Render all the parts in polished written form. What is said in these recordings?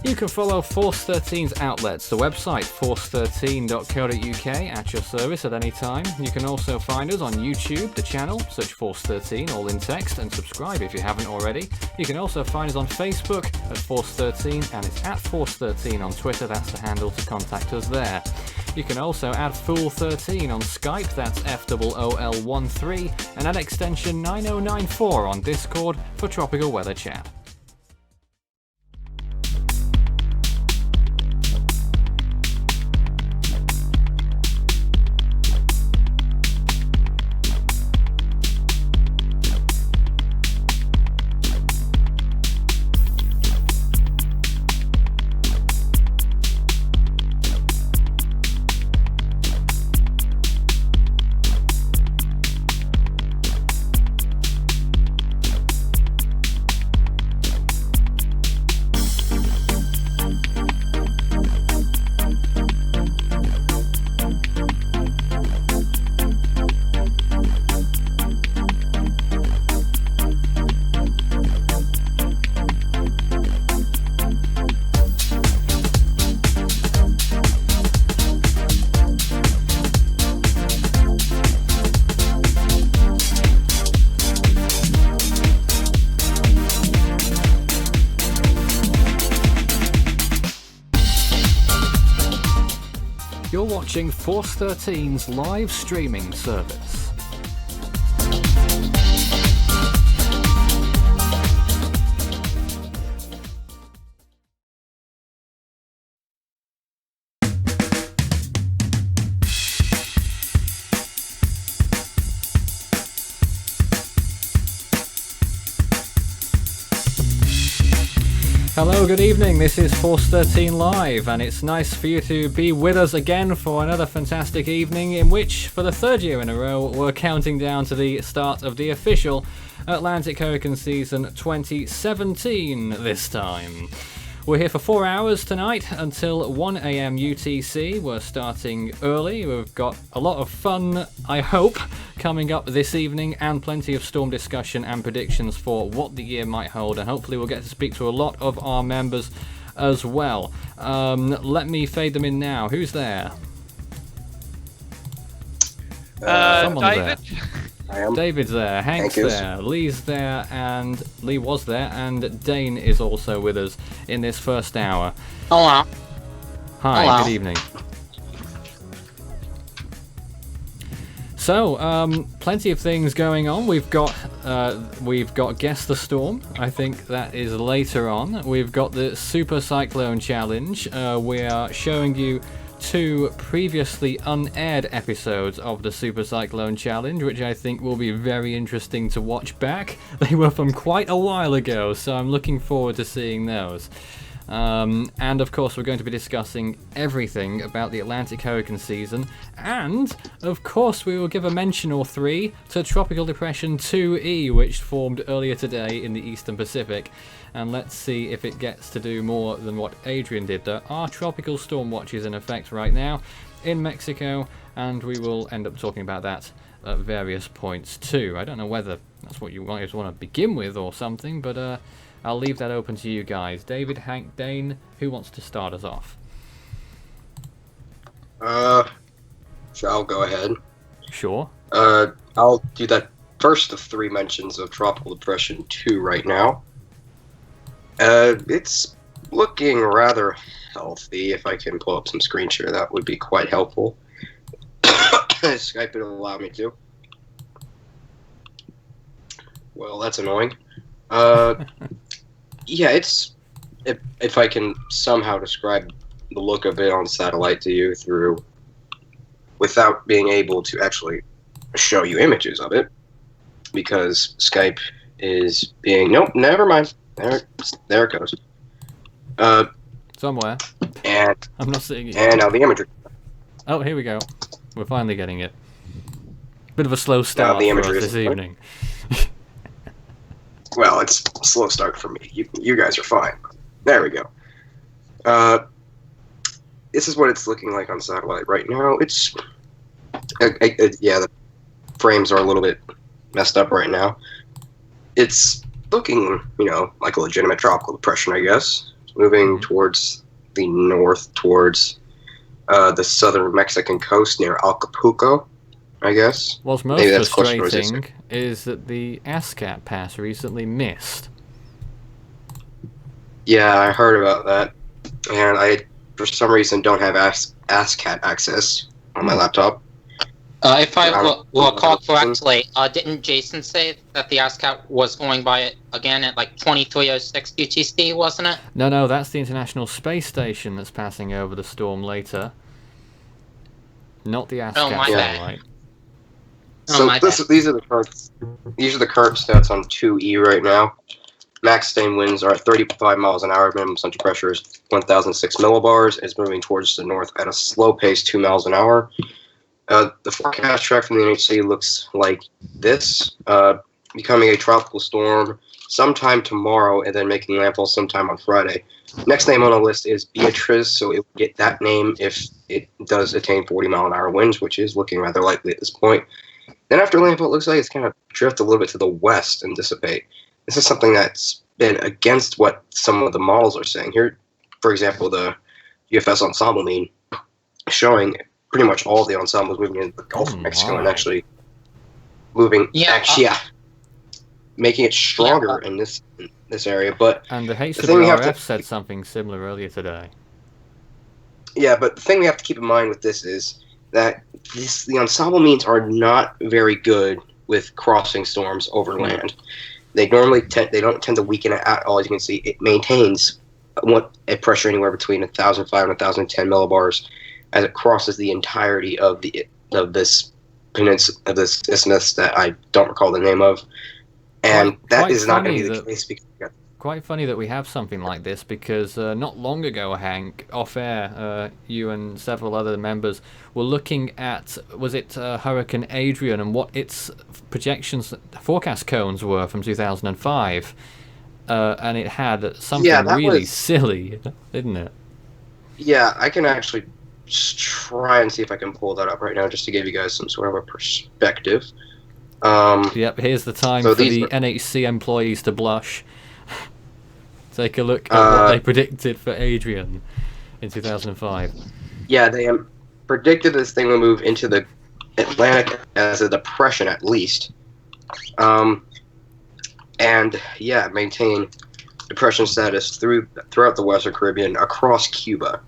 You can follow Force 13's outlets, the website force13.co.uk, at your service at any time. You can also find us on YouTube, the channel, search Force 13, all in text, and subscribe if you haven't already. You can also find us on Facebook at Force 13, and it's at Force 13 on Twitter, that's the handle to contact us there. You can also add Fool13 on Skype, that's FOOL13, and add extension 9094 on Discord for tropical weather chat. You're watching Force 13's live streaming service. Hello, good evening, this is Force 13 Live, and it's nice for you to be with us again for another fantastic evening in which, for the third year in a row, we're counting down to the start of the official Atlantic Hurricane Season 2017 this time. We're here for 4 hours tonight until 1 AM UTC. We're starting early. We've got a lot of fun, I hope, coming up this evening, and plenty of storm discussion and predictions for what the year might hold, and hopefully we'll get to speak to a lot of our members as well. Let me fade them in now. Who's there? Someone's David. there. David's there, Hank's there, Lee's there, and Lee was there, and Dane is also with us in this first hour. Hello. Hi, Hello. Good evening. So, plenty of things going on. We've got Guess the Storm. I think that is later on. We've got the Super Cyclone Challenge. We are showing you 2 previously unaired episodes of the Super Cyclone Challenge, which I think will be very interesting to watch back. They were from quite a while ago, so I'm looking forward to seeing those. And of course we're going to be discussing everything about the Atlantic hurricane season, and of course we will give a mention or 3 to Tropical Depression 2E, which formed earlier today in the Eastern Pacific, and let's see if it gets to do more than what Adrian did. There are tropical storm watches in effect right now in Mexico, and we will end up talking about that at various points too. I don't know whether that's what you guys want to begin with or something, but I'll leave that open to you guys. David, Hank, Dane, who wants to start us off? I'll go ahead. Sure. I'll do that first of 3 mentions of Tropical Depression 2 right now. It's looking rather healthy. If I can pull up some screen share, that would be quite helpful. Skype would allow me to. Well, that's annoying. Yeah, it's if I can somehow describe the look of it on satellite to you without being able to actually show you images of it, because Skype is being never mind. There it goes. Somewhere. And I'm not seeing it. And now the imagery. Oh, here we go. We're finally getting it. Bit of a slow start the for us imagery this evening. Well, it's a slow start for me. You guys are fine. There we go. This is what it's looking like on satellite right now. It's yeah, the frames are a little bit messed up right now. It's looking, like a legitimate tropical depression, I guess. moving towards the north, towards the southern Mexican coast near Acapulco, I guess. What's most Maybe that's closer to frustrating is that the ASCAP pass recently missed. Yeah, I heard about that, and I, for some reason, don't have ASCAT access on my laptop. If I recall correctly, didn't Jason say that the ASCAP was going by it again at like 2306 UTC, wasn't it? No, that's the International Space Station that's passing over the storm later. Not the ASCAP satellite. So these are the current stats on 2E right now. Max sustained winds are at 35 miles an hour. Minimum central pressure is 1,006 millibars. It's moving towards the north at a slow pace, 2 miles an hour. The forecast track from the NHC looks like this, becoming a tropical storm sometime tomorrow and then making landfall sometime on Friday. Next name on the list is Beatrice, so it will get that name if it does attain 40-mile-an-hour winds, which is looking rather likely at this point. Then after landfall, it looks like it's kind of drift a little bit to the west and dissipate. This is something that's been against what some of the models are saying. Here, for example, the UFS ensemble mean showing pretty much all the ensembles moving into the Gulf of Mexico and actually moving, making it stronger in this area. But and the HWRF said something similar earlier today. Yeah, but the thing we have to keep in mind with this is that the ensemble means are not very good with crossing storms over land. They normally don't tend to weaken it at all. As you can see, it maintains a pressure anywhere between 1,005 and 1,010 millibars as it crosses the entirety of this peninsula, of this isthmus that I don't recall the name of, and that is not going to be the case. Quite funny that we have something like this, because not long ago, Hank, off air, you and several other members were looking at, was it Hurricane Adrian and what its forecast cones were from 2005, and it had something really silly, didn't it? Yeah, I can actually just try and see if I can pull that up right now, just to give you guys some sort of a perspective. Yep, here's the time for the NHC employees to blush. Take a look at what they predicted for Adrian in 2005. Yeah, they predicted this thing will move into the Atlantic as a depression at least. And yeah, maintain depression status throughout the Western Caribbean across Cuba.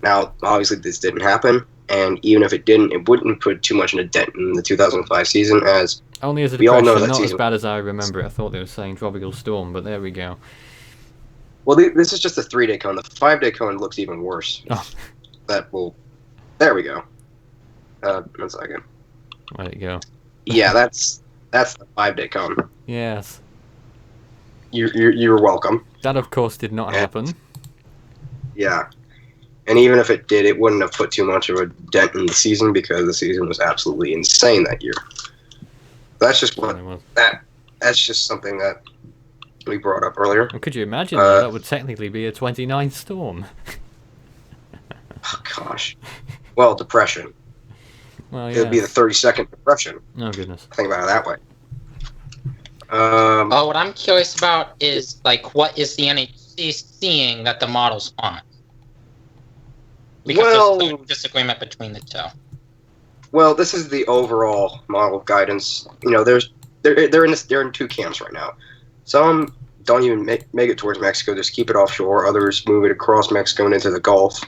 Now, obviously this didn't happen, and even if it didn't, it wouldn't put too much in a dent in the 2005 season, as only as a depression, not as bad as I remember it. I thought they were saying tropical storm, but there we go. Well, this is just a 3-day cone. The 5-day cone looks even worse. Oh. There we go. 1 second. There you go. Yeah, that's the 5-day cone. Yes. You're welcome. That, of course, did not happen. Yeah. And even if it did, it wouldn't have put too much of a dent in the season, because the season was absolutely insane that year. That's just that's just something that we brought up earlier. Well, could you imagine that would technically be a 29th storm? Oh, gosh. Well, depression. Well, yeah. It would be the 32nd depression. Oh, goodness. Think about it that way. What I'm curious about is, like, what is the NHC seeing that the models aren't? Because there's a disagreement between the two. Well, this is the overall model guidance. You know, they're in two camps right now. Some don't even make it towards Mexico, just keep it offshore. Others move it across Mexico and into the Gulf.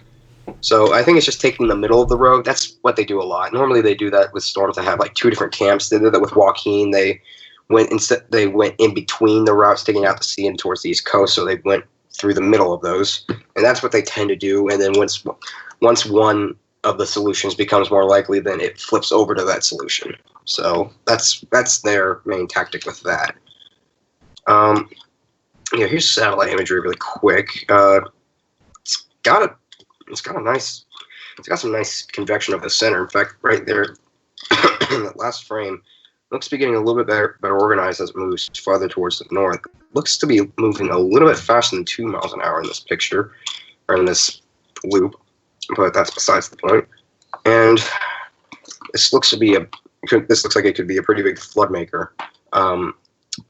So I think it's just taking the middle of the road. That's what they do a lot. Normally they do that with storms that have like two different camps. They did that with Joaquin. They went in between the routes taking out the sea and towards the East Coast. So they went through the middle of those, and that's what they tend to do. And then once one of the solutions becomes more likely, then it flips over to that solution. So that's their main tactic with that. Here's satellite imagery really quick. It's got some nice convection of the center. In fact, right there, in that last frame, looks to be getting a little bit better organized as it moves farther towards the north. Looks to be moving a little bit faster than 2 miles an hour in this picture, or in this loop, but that's besides the point. And this looks like it could be a pretty big flood maker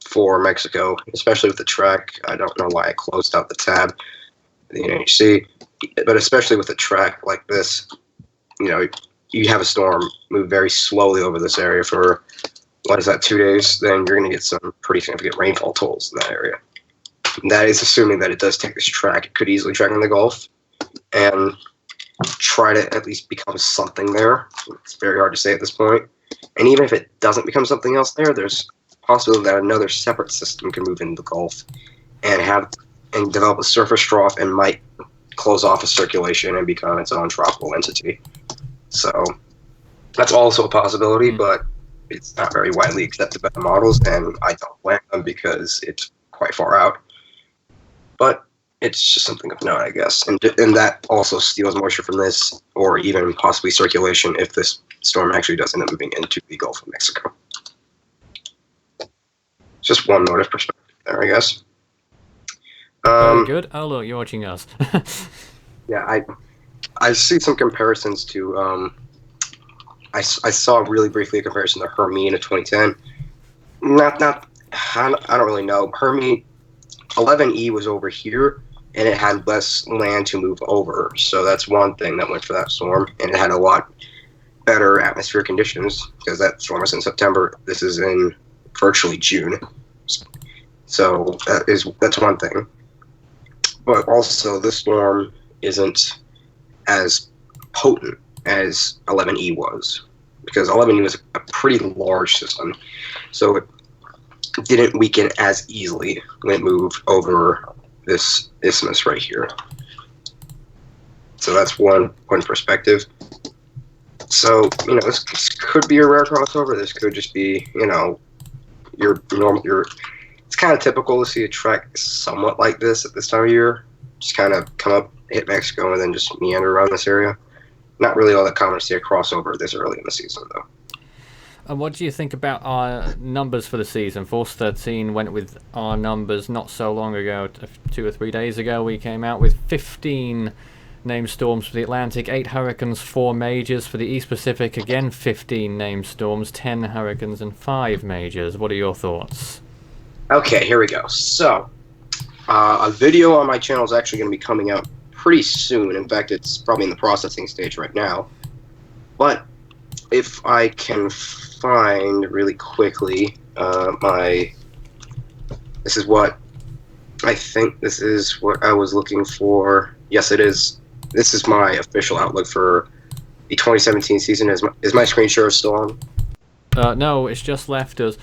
for Mexico, especially with the track. I don't know why I closed out the tab. the NHC. But especially with a track like this, you have a storm move very slowly over this area for, 2 days, then you're going to get some pretty significant rainfall totals in that area. And that is assuming that it does take this track. It could easily track in the Gulf and try to at least become something there. It's very hard to say at this point. And even if it doesn't become something else there, there's a possibility that another separate system can move into the Gulf and develop a surface trough and might close off a circulation and become its own tropical entity. So that's also a possibility, but it's not very widely accepted by the models, and I don't blame them because it's quite far out. But it's just something of note, I guess. And that also steals moisture from this, or even possibly circulation if this storm actually does end up moving into the Gulf of Mexico. Just one note of perspective there, I guess. Very good. Oh, look, you're watching us. Yeah, I see some comparisons to... I saw really briefly a comparison to Hermine of 2010. I don't really know. Hermine 11E was over here, and it had less land to move over. So that's one thing that went for that storm, and it had a lot better atmospheric conditions because that storm was in September. This is in virtually June. So that's one thing. But also, this storm isn't as potent as 11E was, because 11E was a pretty large system, so it didn't weaken as easily when it moved over this isthmus right here. So that's one perspective. So, this could be a rare crossover. This could just be, your normal. It's kind of typical to see a track somewhat like this at this time of year. Just kind of come up, hit Mexico, and then just meander around this area. Not really all that common to see a crossover this early in the season, though. And what do you think about our numbers for the season? Force 13 went with our numbers not so long ago, 2 or 3 days ago. We came out with 15 named storms for the Atlantic, 8 hurricanes, 4 majors. For the East Pacific, again 15 named storms, 10 hurricanes and 5 majors. What are your thoughts? Okay, here we go. So, a video on my channel is actually going to be coming out pretty soon. In fact, it's probably in the processing stage right now. But if I can find really quickly this is what I think this is what I was looking for. Yes, it is. This is my official outlook for the 2017 season. Is my screen share still on? No, it's just left us.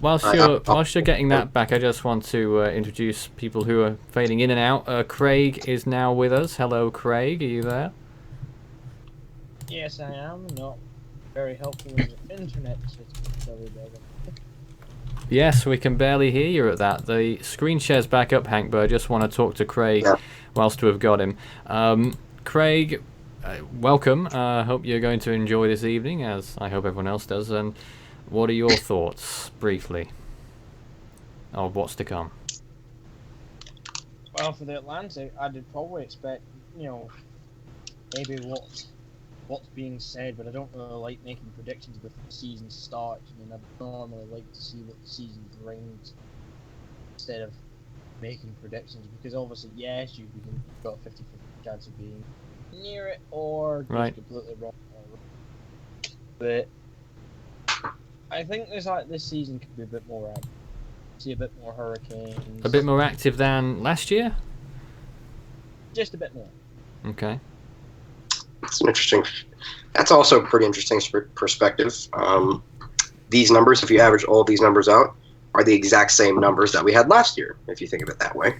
Whilst you're getting that back, I just want to introduce people who are fading in and out. Craig is now with us. Hello, Craig. Are you there? Yes, I am. Not very helpful with the internet system. Yes, we can barely hear you at that. The screen share's back up, Hank, but I just want to talk to Craig whilst we've got him. Craig, welcome. I hope you're going to enjoy this evening, as I hope everyone else does. And what are your thoughts, briefly, of what's to come? Well, for the Atlantic, I did probably expect, maybe what's being said, but I don't really like making predictions before the season starts. I normally like to see what the season brings instead of making predictions, because obviously, yes, you've got a 50-50 chance of being near it or just completely wrong. But I think this season could be a bit more active. See a bit more hurricanes. A bit more active than last year? Just a bit more. Okay. That's an interesting. That's also a pretty interesting perspective. These numbers, if you average all of these numbers out, are the exact same numbers that we had last year, if you think of it that way.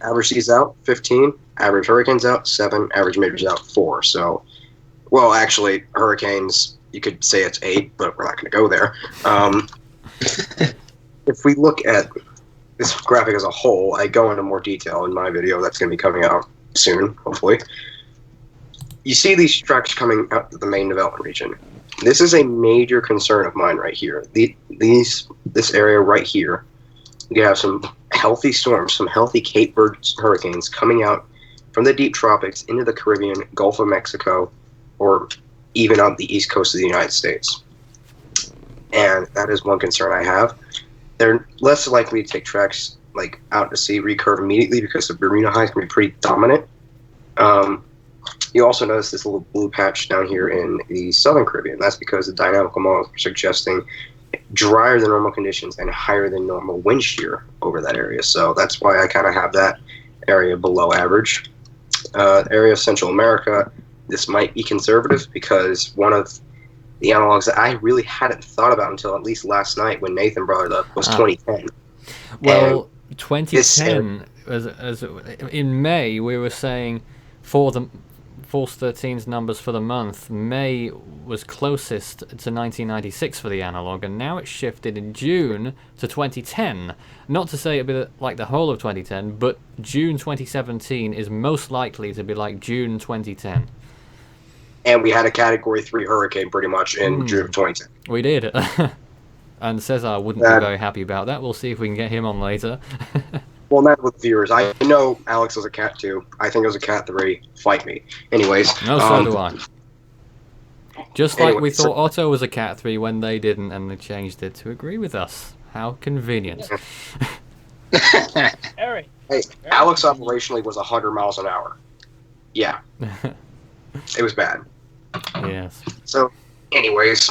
Average these out, 15. Average hurricanes out, 7. Average majors out, 4. So, well, actually, hurricanes, you could say it's 8, but we're not going to go there. If we look at this graphic as a whole, I go into more detail in my video that's going to be coming out soon, hopefully. You see these tracks coming out of the main development region. This is a major concern of mine right here. This area right here, you have some healthy storms, some healthy Cape Verde hurricanes coming out from the deep tropics into the Caribbean, Gulf of Mexico, or even on the east coast of the United States. And that is one concern I have. They're less likely to take tracks like out to sea recurve immediately because the Bermuda high is going to be pretty dominant. You also notice this little blue patch down here in the Southern Caribbean. That's because the dynamical models are suggesting drier than normal conditions and higher than normal wind shear over that area. So that's why I kind of have that area below average. Area of Central America, this might be conservative because one of the analogs that I really hadn't thought about until at least last night when Nathan brought it up was 2010. Well, 2010, as in May, we were saying for the Force 13's numbers for the month, May was closest to 1996 for the analog, and now it's shifted in June to 2010. Not to say it'd be like the whole of 2010, but June 2017 is most likely to be like June 2010. And we had a Category 3 hurricane pretty much in June of 2010. We did. And Cesar wouldn't be very happy about that. We'll see if we can get him on later. Well, not with viewers. I know Alex was a Cat 2. I think it was a Cat 3. Fight me. Anyways. No, so do I. Just like we thought Otto was a Cat 3 when they didn't, and they changed it to agree with us. How convenient. Eric. Hey, Alex operationally was 100 miles an hour. Yeah. It was bad. Yes. So, anyways,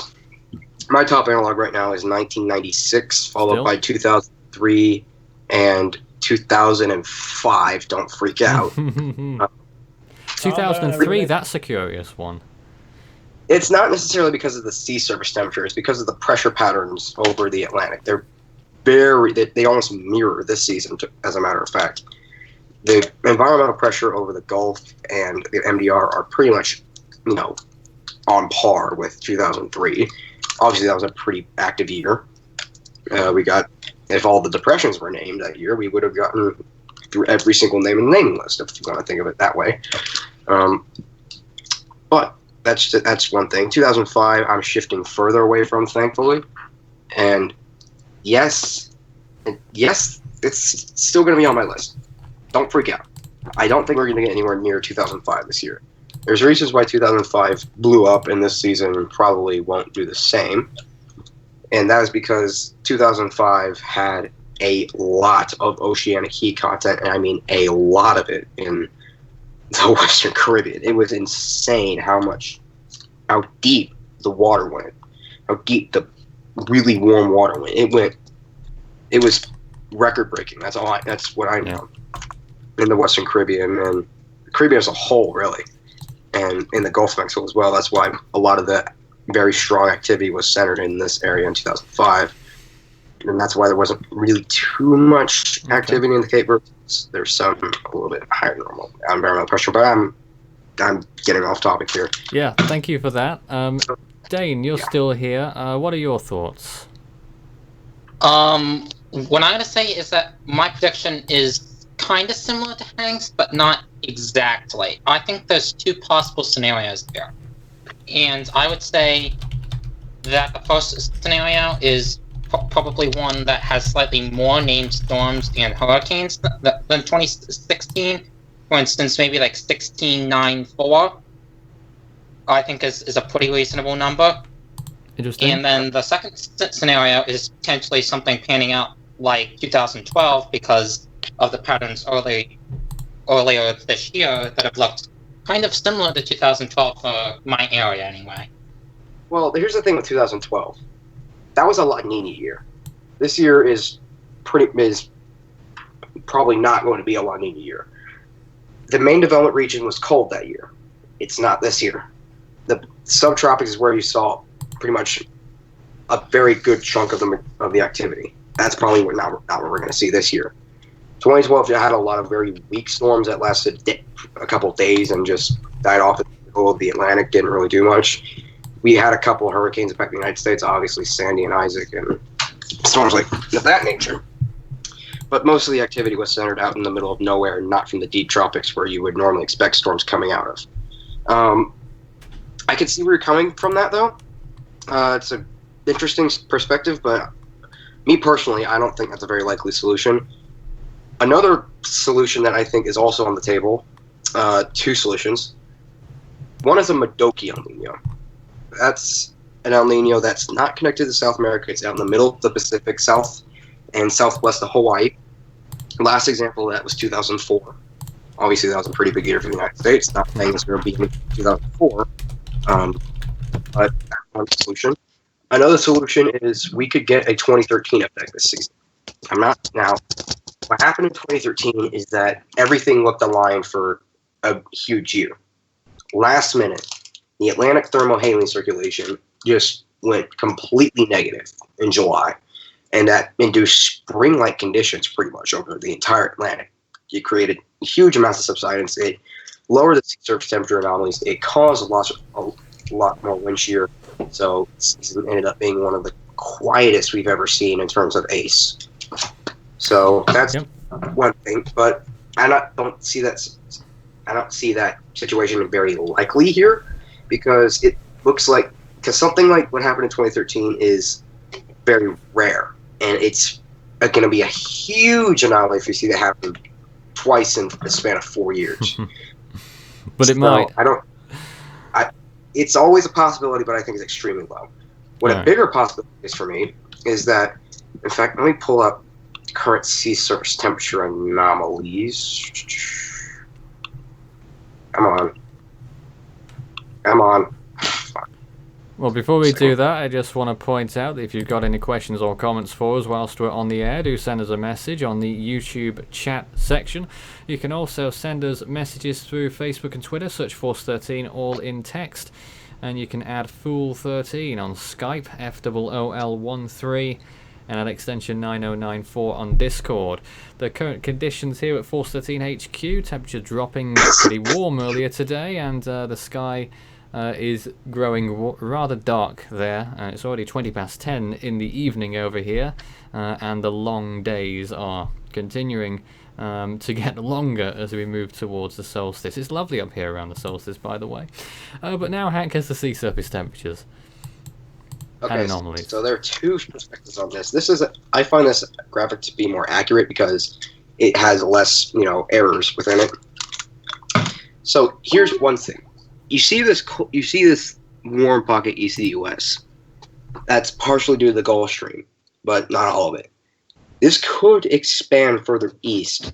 my top analog right now is 1996, followed by 2003 and 2005. Don't freak out. 2003, that's a curious one. It's not necessarily because of the sea surface temperature. It's because of the pressure patterns over the Atlantic. They're they almost mirror this season, as a matter of fact. The environmental pressure over the Gulf and the MDR are pretty much, on par with 2003. Obviously, that was a pretty active year. If all the depressions were named that year, we would have gotten through every single name in the naming list, if you want to think of it that way. But that's one thing. 2005, I'm shifting further away from, thankfully. And yes, it's still going to be on my list. Don't freak out. I don't think we're going to get anywhere near 2005 this year. There's reasons why 2005 blew up, and this season probably won't do the same. And that is because 2005 had a lot of oceanic heat content, and I mean a lot of it in the Western Caribbean. It was insane how deep the water went, how deep the really warm water went. It was record breaking. That's what I know in the Western Caribbean and the Caribbean as a whole, really, and in the Gulf of Mexico as well. That's why a lot of the very strong activity was centered in this area in 2005, and that's why there wasn't really too much activity in the Cape Verde. There's some a little bit higher than normal environmental pressure, but I'm getting off topic here. Yeah, thank you for that. Dane, you're still here. What are your thoughts? What I'm going to say is that my prediction is kind of similar to Hank's, but not exactly. I think there's two possible scenarios here. And I would say that the first scenario is probably one that has slightly more named storms and hurricanes than 2016. For instance, maybe like 1694, I think is a pretty reasonable number. Interesting. And then the second scenario is potentially something panning out like 2012 because of the patterns earlier this year that have looked kind of similar to 2012 for my area anyway. Well, here's the thing with 2012. That was a La Nina year. This year is probably not going to be a La Nina year. The main development region was cold that year. It's not this year. The subtropics is where you saw pretty much a very good chunk of the activity. That's probably not what we're going to see this year. 2012 had a lot of very weak storms that lasted a couple days and just died off in the middle of the Atlantic, didn't really do much. We had a couple of hurricanes affecting the United States, obviously Sandy and Isaac, and storms like of that nature. But most of the activity was centered out in the middle of nowhere, not from the deep tropics where you would normally expect storms coming out of. I could see where you're coming from that, though. It's an interesting perspective, but me personally, I don't think that's a very likely solution. Another solution that I think is also on the table, two solutions. One is a Modoki El Nino. That's an El Nino that's not connected to South America. It's out in the middle of the Pacific, south and southwest of Hawaii. Last example of that was 2004. Obviously, that was a pretty big year for the United States. Not saying it's going to be in 2004, but that's one solution. Another solution is we could get a 2013 effect this season. What happened in 2013 is that everything looked aligned for a huge year. Last minute, the Atlantic thermohaline circulation just went completely negative in July, and that induced spring-like conditions pretty much over the entire Atlantic. It created huge amounts of subsidence. It lowered the sea surface temperature anomalies. It caused a lot more wind shear. So this season ended up being one of the quietest we've ever seen in terms of ACE. So that's one thing, but I don't see that situation very likely here, because it looks like something like what happened in 2013 is very rare, and it's going to be a huge anomaly if you see that happen twice in the span of 4 years. But it might. It's always a possibility, but I think it's extremely low. What a bigger possibility is for me is that, in fact, let me pull up current sea surface temperature anomalies. Come on. Well, before we do that, I just want to point out that if you've got any questions or comments for us whilst we're on the air, do send us a message on the YouTube chat section. You can also send us messages through Facebook and Twitter, search Force13 all in text, and you can add Fool13 on Skype, FOOL13, and at extension 9094 on Discord. The current conditions here at Force 13 HQ, temperature dropping pretty warm earlier today, and the sky is growing rather dark there. It's already 20 past 10 in the evening over here, and the long days are continuing to get longer as we move towards the solstice. It's lovely up here around the solstice, by the way. But now, Hank, has the sea surface temperatures. Okay, so there are two perspectives on this. I find this graphic to be more accurate because it has less, errors within it. So here's one thing: you see this warm pocket east of the U.S. That's partially due to the Gulf Stream, but not all of it. This could expand further east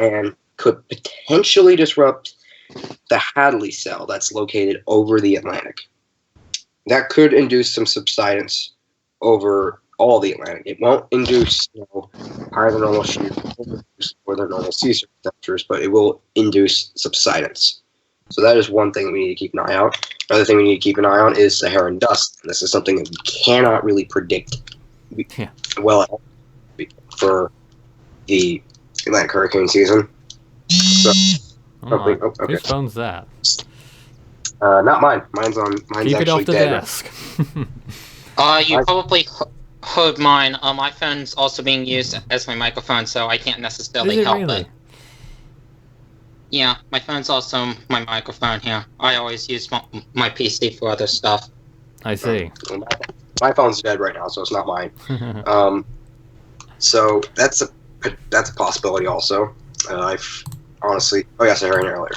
and could potentially disrupt the Hadley cell that's located over the Atlantic. That could induce some subsidence over all the Atlantic. It won't induce higher than normal shear or than normal sea surface temperatures, but it will induce subsidence. So that is one thing we need to keep an eye out. Another thing we need to keep an eye on is Saharan dust. This is something that we cannot really predict well for the Atlantic hurricane season. So, okay. Whose phone's that? Not mine. Mine's Keep it off the dead. desk. You probably heard mine. My phone's also being used as my microphone, so I can't necessarily help it. Yeah, my phone's also my microphone here. I always use my PC for other stuff. I see. My phone's dead right now, so it's not mine. So that's a possibility also. I've honestly, I heard it earlier.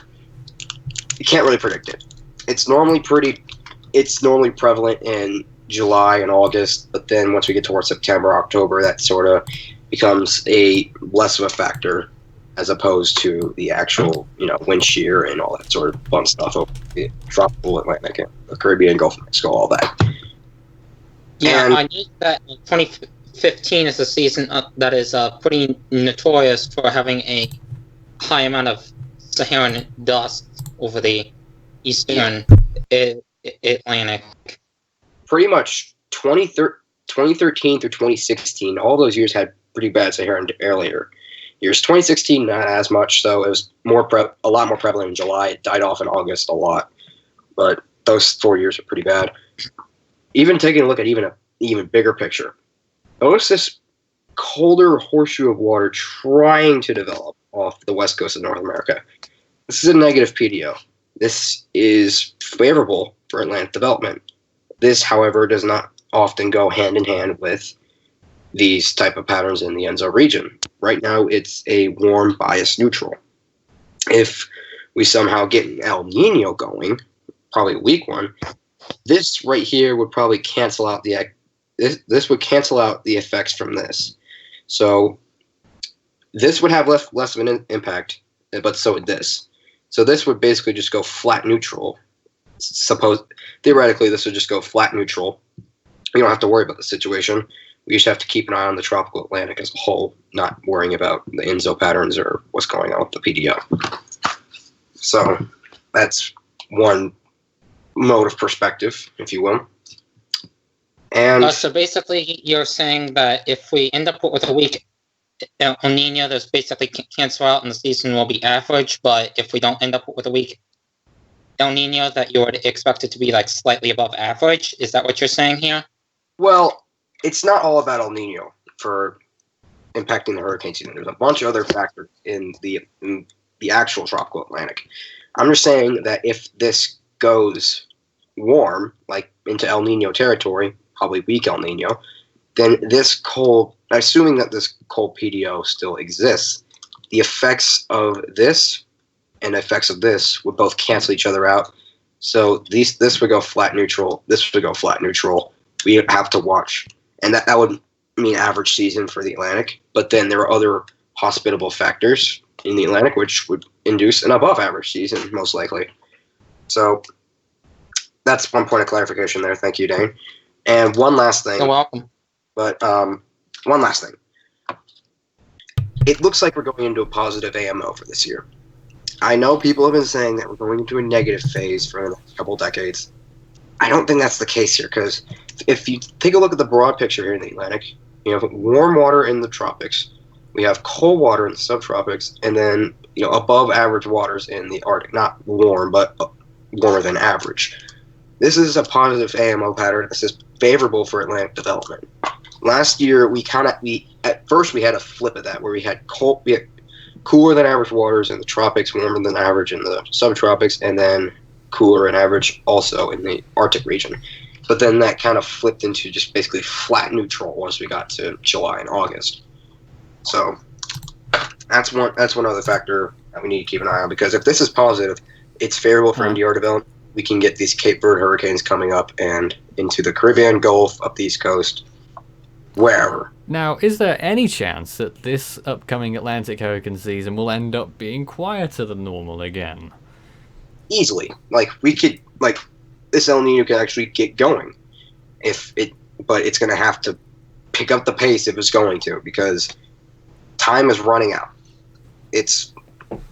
You can't really predict it. It's normally prevalent in July and August, but then once we get towards September, October, that sort of becomes less of a factor, as opposed to the actual, wind shear and all that sort of fun stuff over the tropical Atlantic, the Caribbean, Gulf of Mexico, all that. Yeah, I knew that 2015 is a season that is pretty notorious for having a high amount of Saharan dust over the eastern Atlantic. Pretty much 2013 through 2016, all those years had pretty bad Saharan air layer. Years 2016, not as much, so it was a lot more prevalent in July. It died off in August a lot, but those 4 years are pretty bad. Even taking a look at an even bigger picture, notice this colder horseshoe of water trying to develop off the west coast of North America. This is a negative PDO. This is favorable for Atlantic development. This, however, does not often go hand in hand with these type of patterns in the Enzo region. Right now, it's a warm bias neutral. If we somehow get an El Nino going, probably a weak one, this right here would probably cancel out this would cancel out the effects from this. So This would have less of an impact, but so would this. So this would basically just go flat neutral. Theoretically, this would just go flat neutral. We don't have to worry about the situation. We just have to keep an eye on the tropical Atlantic as a whole, not worrying about the INZO patterns or what's going on with the PDO. So that's one mode of perspective, if you will. And so basically, you're saying that if we end up with a weak El Nino, there's basically cancel out and the season will be average, but if we don't end up with a weak El Nino, that you would expect it to be like slightly above average? Is that what you're saying here? Well, it's not all about El Nino for impacting the hurricane season. There's a bunch of other factors in the actual tropical Atlantic. I'm just saying that if this goes warm, like into El Nino territory, probably weak El Nino, then this cold, assuming that this cold PDO still exists, the effects of this and effects of this would both cancel each other out. So this would go flat neutral. This would go flat neutral. We have to watch. And that would mean average season for the Atlantic. But then there are other hospitable factors in the Atlantic which would induce an above average season, most likely. So that's one point of clarification there. Thank you, Dane. And one last thing. You're welcome. But one last thing. It looks like we're going into a positive AMO for this year. I know people have been saying that we're going into a negative phase for the next couple decades. I don't think that's the case here, because if you take a look at the broad picture here in the Atlantic, you have warm water in the tropics, we have cold water in the subtropics, and then above average waters in the Arctic. Not warm, but warmer than average. This is a positive AMO pattern. This is favorable for Atlantic development. Last year, at first we had a flip of that, where we had cooler than average waters in the tropics, warmer than average in the subtropics, and then cooler than average also in the Arctic region. But then that kind of flipped into just basically flat neutral once we got to July and August. So that's one other factor that we need to keep an eye on, because if this is positive, it's favorable for NDR development. We can get these Cape Verde hurricanes coming up and into the Caribbean, Gulf, up the East Coast, wherever. Now, is there any chance that this upcoming Atlantic hurricane season will end up being quieter than normal again? Easily. This El Nino can actually get going, but it's going to have to pick up the pace if it's going to, because time is running out. It's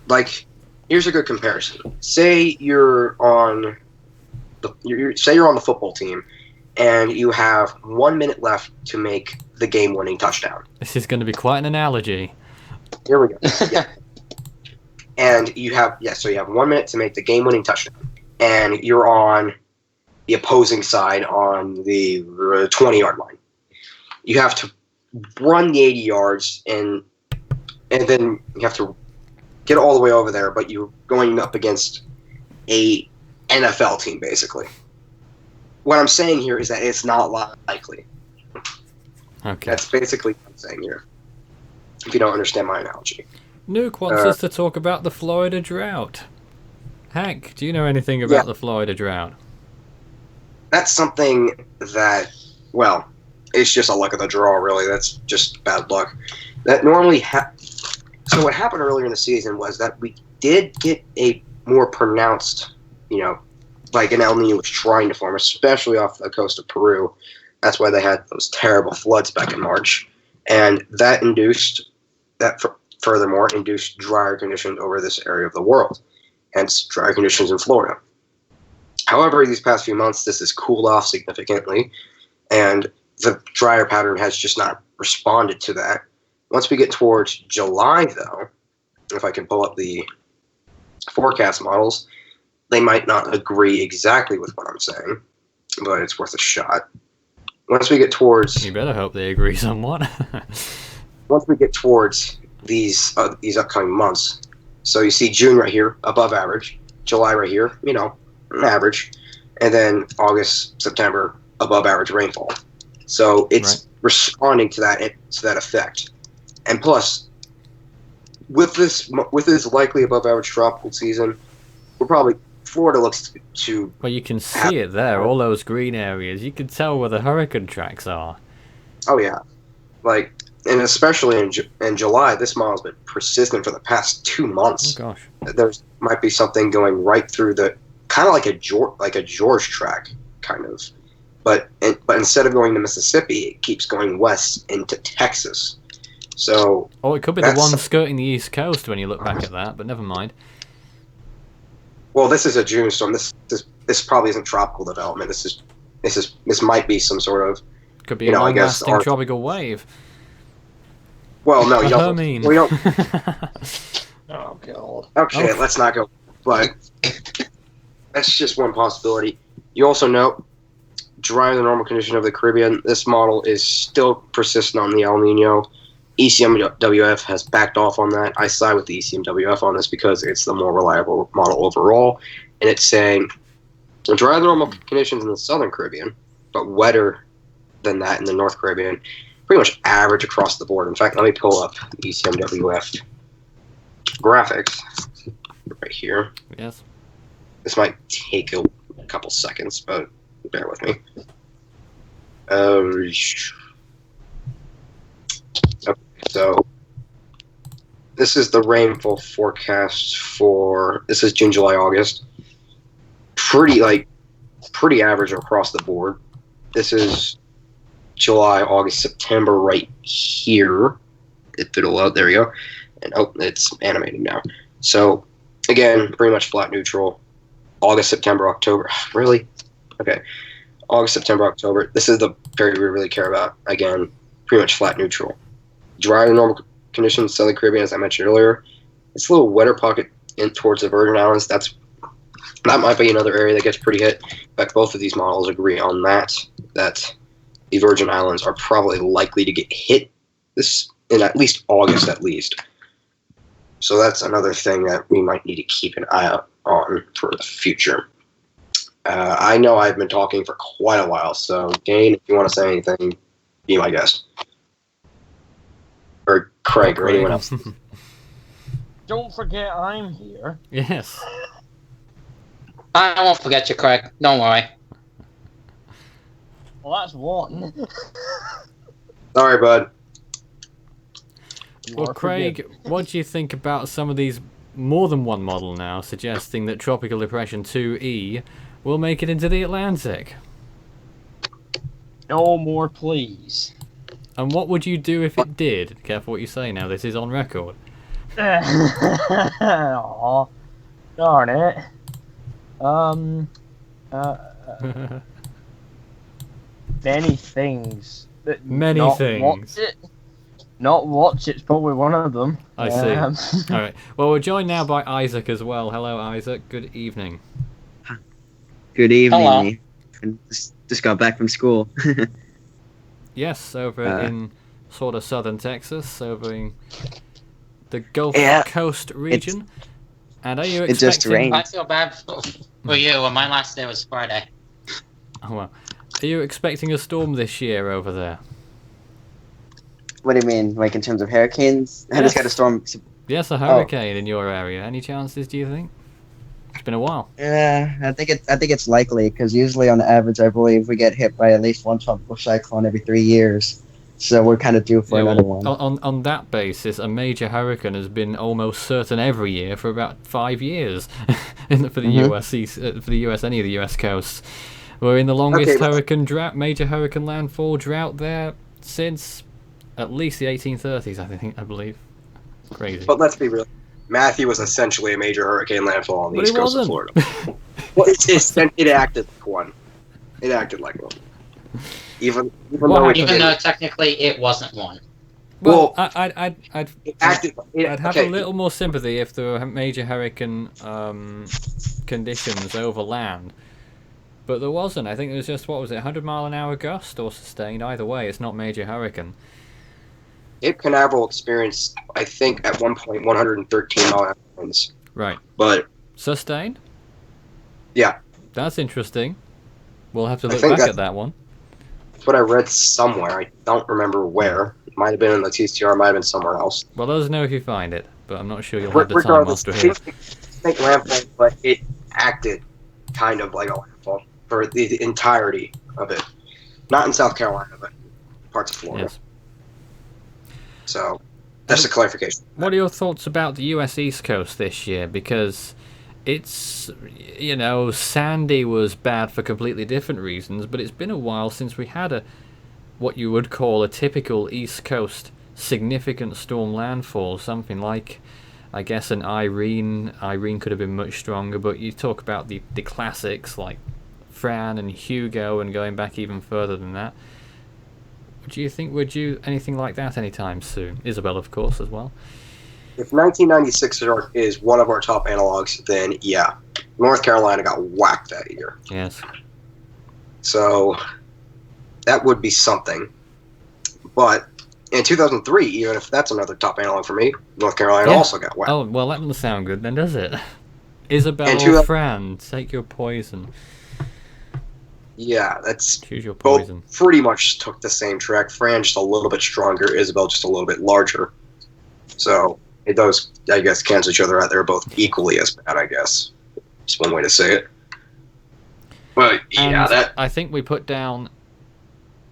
like, here's a good comparison. Say you're on the football team, and you have 1 minute left to make the game-winning touchdown. This is going to be quite an analogy. Here we go. Yeah. And you have 1 minute to make the game-winning touchdown, and you're on the opposing side on the 20-yard line. You have to run the 80 yards, and then you have to get all the way over there, but you're going up against a NFL team, basically. What I'm saying here is that it's not likely. Okay. That's basically what I'm saying here, if you don't understand my analogy. Nuke wants us to talk about the Florida drought. Hank, do you know anything about the Florida drought? That's something that, well, it's just a luck of the draw, really. That's just bad luck. That normally So what happened earlier in the season was that we did get a more pronounced, like an El Nino was trying to form, especially off the coast of Peru. That's why they had those terrible floods back in March. And that furthermore induced drier conditions over this area of the world, hence drier conditions in Florida. However, these past few months, this has cooled off significantly, and the drier pattern has just not responded to that. Once we get towards July, though, if I can pull up the forecast models, they might not agree exactly with what I'm saying, but it's worth a shot. Once we get towards... You better hope they agree somewhat. Once we get towards these upcoming months, so you see June right here, above average, July right here, average, and then August, September, above average rainfall. So it's responding to that effect. And plus, with this likely above average tropical season, Florida looks to... Well, you can see it there, all those green areas. You can tell where the hurricane tracks are. Oh, yeah. and especially in July, this model's been persistent for the past 2 months. Oh gosh. There might be something going right through the kind of like a George track, kind of. But instead of going to Mississippi, it keeps going west into Texas. So. Oh, it could be the one skirting the East Coast when you look back at that, but never mind. Well, this is a June storm. This probably isn't tropical development. This might be some sort of. Could be a long-lasting tropical wave. Well, no, Hermine. we don't. Oh god. Okay, let's not go. But that's just one possibility. You also know, drier than normal condition of the Caribbean. This model is still persistent on the El Nino. ECMWF has backed off on that. I side with the ECMWF on this because it's the more reliable model overall, and it's saying drier than normal conditions in the Southern Caribbean, but wetter than that in the North Caribbean. Pretty much average across the board. In fact, let me pull up ECMWF graphics right here. Yes. This might take a couple seconds, but bear with me. Okay, so this is the rainfall forecast for this is June, July, August. Pretty average across the board. This is July, August, September right here. If it'll load, there we go. And it's animated now. So again, pretty much flat neutral. August, September, October. Really? Okay. August, September, October. This is the period we really care about. Again, pretty much flat neutral. Drier than normal conditions, Southern Caribbean, as I mentioned earlier. It's a little wetter pocket in towards the Virgin Islands. That might be another area that gets pretty hit. In fact, both of these models agree on that the Virgin Islands are probably likely to get hit this in at least August at least. So that's another thing that we might need to keep an eye out on for the future. I know I've been talking for quite a while, so Dane, if you want to say anything, be my guest. Or Craig, or anyone else. Don't forget I'm here. Yes. I won't forget you, Craig. Don't worry. Well, that's one. Sorry, bud. Well, Craig, what do you think about some of these more than one model now suggesting that Tropical Depression 2E will make it into the Atlantic? No more, please. And what would you do if it did? Careful what you say now, this is on record. Aw, darn it. Many things. Many things. Not watch it's probably one of them. I see. Alright. Well, we're joined now by Isaac as well. Hello, Isaac. Good evening. Good evening. Hello. Just got back from school. Yes, over in sort of southern Texas, over in the Gulf Coast region. And are you expecting... It just rained. I feel bad for you. My last day was Friday. Oh, well. Are you expecting a storm this year over there? What do you mean, like in terms of hurricanes? I just got a storm. Yes, a hurricane in your area. Any chances, do you think? It's been a while. Yeah, I think it's likely because usually on average, I believe we get hit by at least one tropical cyclone every 3 years. So we're kind of due for another one. On that basis, a major hurricane has been almost certain every year for about 5 years for the US, any of the US coasts. We're in the longest major hurricane landfall drought there since at least the 1830s, I believe. Crazy. But let's be real. Matthew was essentially a major hurricane landfall on the east coast of Florida. Well, it acted like one. It acted like one. Even though technically it wasn't one. Well, I'd have a little more sympathy if there were major hurricane conditions over land. But there wasn't. I think it was just, 100-mile-an-hour gust or sustained? Either way, it's not major hurricane. Cape Canaveral experienced, I think, at one point, 113-mile-an-hour winds. Right. But... Sustained? Yeah. That's interesting. We'll have to look back at that one. That's what I read somewhere. I don't remember where. It might have been in the TCR, might have been somewhere else. Well, let us know if you find it, but I'm not sure you'll have the time whilst we're here. Think landfall, but it acted kind of like a landfall for the entirety of it. Not in South Carolina, but parts of Florida. Yes. So that's a clarification. What are your thoughts about the US East Coast this year? Because it's, Sandy was bad for completely different reasons, but it's been a while since we had what you would call a typical East Coast significant storm landfall, something like, I guess, an Irene. Irene could have been much stronger, but you talk about the classics like Fran and Hugo, and going back even further than that. Do you think we're due anything like that anytime soon? Isabel, of course, as well. If 1996 is one of our top analogs, then yeah, North Carolina got whacked that year. Yes. So that would be something. But in 2003, even if that's another top analog for me, North Carolina also got whacked. Oh, well, that doesn't sound good then, does it? Isabel or Fran, take your poison. Yeah, that's choose your poison. Both pretty much took the same track. Fran just a little bit stronger, Isabel just a little bit larger. So it does, I guess, cancel each other out. They're both equally as bad, I guess. Just one way to say it. But yeah, I think we put down.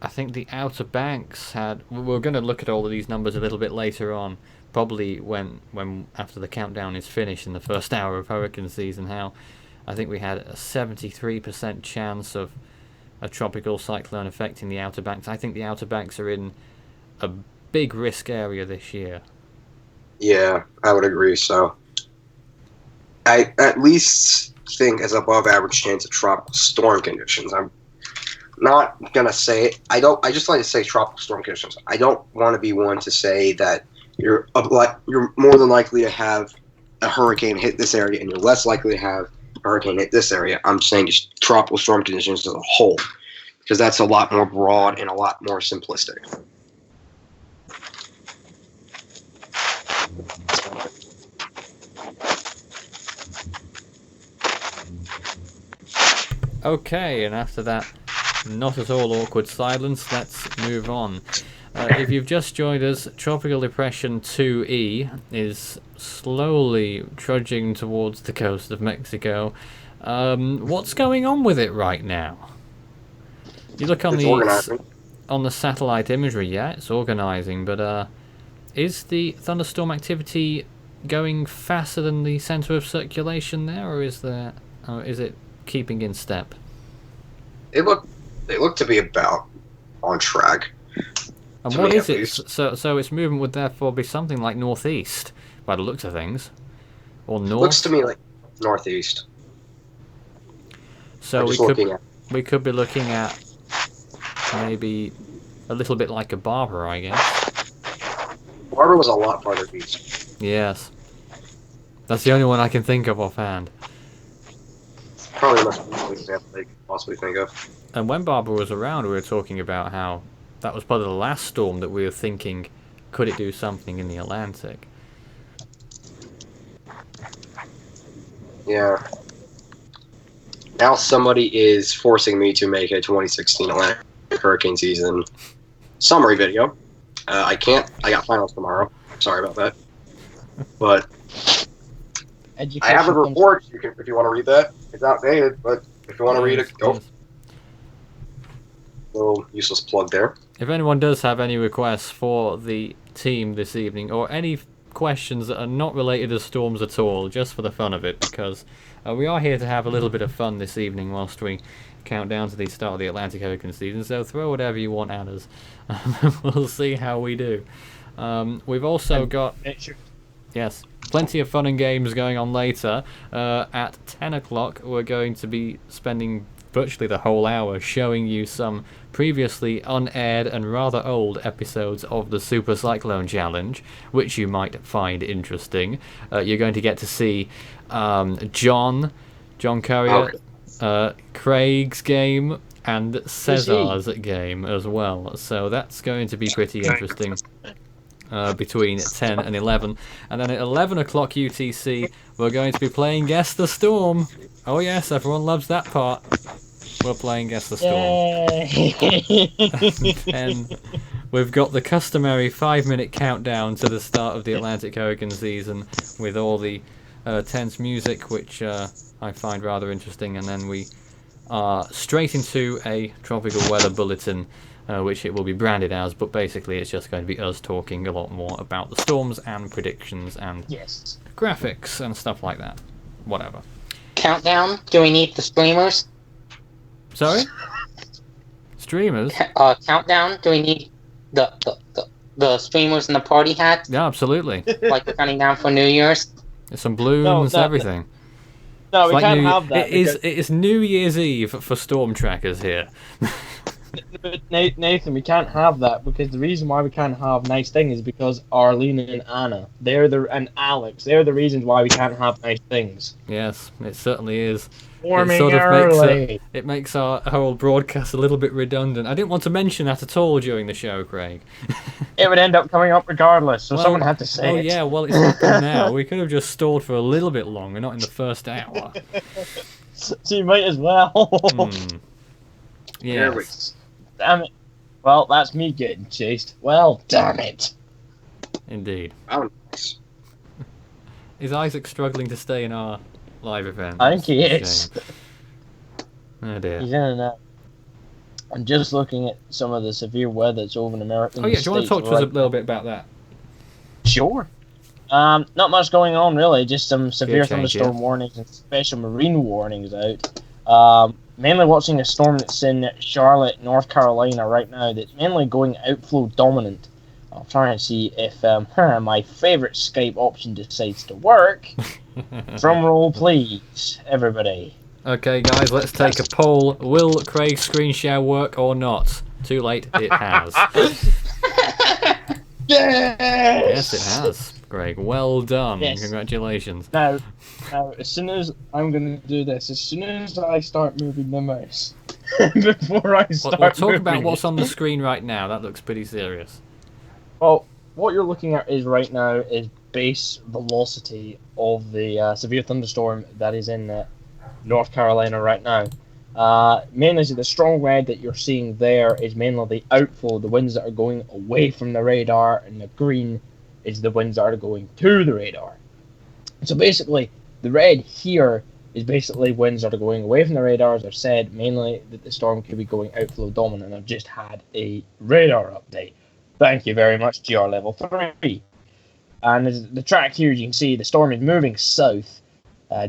I think the Outer Banks had. We're going to look at all of these numbers a little bit later on, probably when after the countdown is finished in the first hour of hurricane season. How I think we had a 73% chance of a tropical cyclone affecting the Outer Banks. I think the Outer Banks are in a big risk area this year. Yeah, I would agree. So I at least think as above average chance of tropical storm conditions. I'm not gonna say I just like to say tropical storm conditions. I don't want to be one to say that you're more than likely to have a hurricane hit this area and you're less likely to have a hurricane hit this area. I'm saying just tropical storm conditions as a whole, because that's a lot more broad and a lot more simplistic. Okay, and after that not at all awkward silence, let's move on. If you've just joined us, Tropical Depression 2E is slowly trudging towards the coast of Mexico. What's going on with it right now? You look on the satellite imagery, yeah, it's organizing, but is the thunderstorm activity going faster than the center of circulation there, or is it keeping in step? They look to be about on track. And what is it? So its movement would therefore be something like northeast, by the looks of things, or north. Looks to me like northeast. So we could be looking at maybe a little bit like a Barbara, I guess. Barbara was a lot farther east. Yes, that's the only one I can think of offhand. Probably the most example they could possibly think of. And when Barbara was around, we were talking about how that was probably the last storm that we were thinking, could it do something in the Atlantic? Yeah. Now somebody is forcing me to make a 2016 Atlantic hurricane season summary video. I can't. I got finals tomorrow. Sorry about that. But I have a report. If you want to read that, it's outdated. But if you want to read it, go. Little useless plug there. If anyone does have any requests for the team this evening, or any questions that are not related to storms at all, just for the fun of it, because we are here to have a little bit of fun this evening whilst we count down to the start of the Atlantic hurricane season, so throw whatever you want at us. We'll see how we do. We've also got... Yes, plenty of fun and games going on later. At 10 o'clock, we're going to be spending virtually the whole hour showing you some previously unaired and rather old episodes of the Super Cyclone Challenge, which you might find interesting. You're going to get to see John Courier, Craig's game, and Cesar's game as well. So that's going to be pretty interesting. Between 10 and 11. And then at 11 o'clock UTC, we're going to be playing Guess the Storm. Oh yes, everyone loves that part. We're playing Guess the Storm. And we've got the customary 5-minute countdown to the start of the Atlantic hurricane season with all the tense music, which I find rather interesting. And then we are straight into a tropical weather bulletin which it will be branded as, but basically it's just going to be us talking a lot more about the storms and predictions and Yes. graphics and stuff like that. Whatever. Countdown. Do we need the streamers? Sorry? Streamers? Countdown. Do we need the streamers and the party hats? Yeah, absolutely. Like we're counting down for New Year's? There's some balloons, everything. No, It's we like can't have that. It is New Year's Eve for storm trackers here. Nathan, we can't have that because the reason why we can't have nice things is because Arlene and Anna, and Alex, they're the reasons why we can't have nice things. Yes, it certainly is. Warming It sort of early. makes our whole broadcast a little bit redundant. I didn't want to mention that at all during the show, Craig. It would end up coming up regardless, so Well, someone had to say it. yeah, well, it's happened now. We could have just stalled for a little bit longer, not in the first hour. So you might as well. Yes, Damn it. Well, that's me getting chased. Well, damn it. indeed. Oh, nice. Is Isaac struggling to stay in our live event? I think he That's is. a shame. Oh dear. He's in and out. I'm just looking at some of the severe weather that's over in America. Oh yeah, do you want to talk to us a little bit about that? Sure. Not much going on really. Just some severe change, thunderstorm warnings and special marine warnings out. Mainly watching a storm that's in Charlotte, North Carolina right now. That's mainly going outflow dominant. I'll try and see if my favorite Skype option decides to work. Drum roll, please, everybody. Okay, guys, let's take a poll. Will Craig's screen share work or not? Too late, it has. Yes! Yes, it has, Craig. Well done. Yes. Congratulations. Now, as soon as I'm going to do this, as soon as I start moving the mouse, before I start We'll talk moving about what's it. on the screen right now. That looks pretty serious. Well, what you're looking at is right now is base velocity of the severe thunderstorm that is in North Carolina right now. Mainly the strong red that you're seeing there is mainly the outflow, the winds that are going away from the radar, and the green is the winds that are going to the radar. So basically, the red here is basically winds that are going away from the radar. As I've said, mainly that the storm could be going outflow dominant. I've just had a radar update. Thank you very much, GR level 3. And as the track here, you can see the storm is moving south,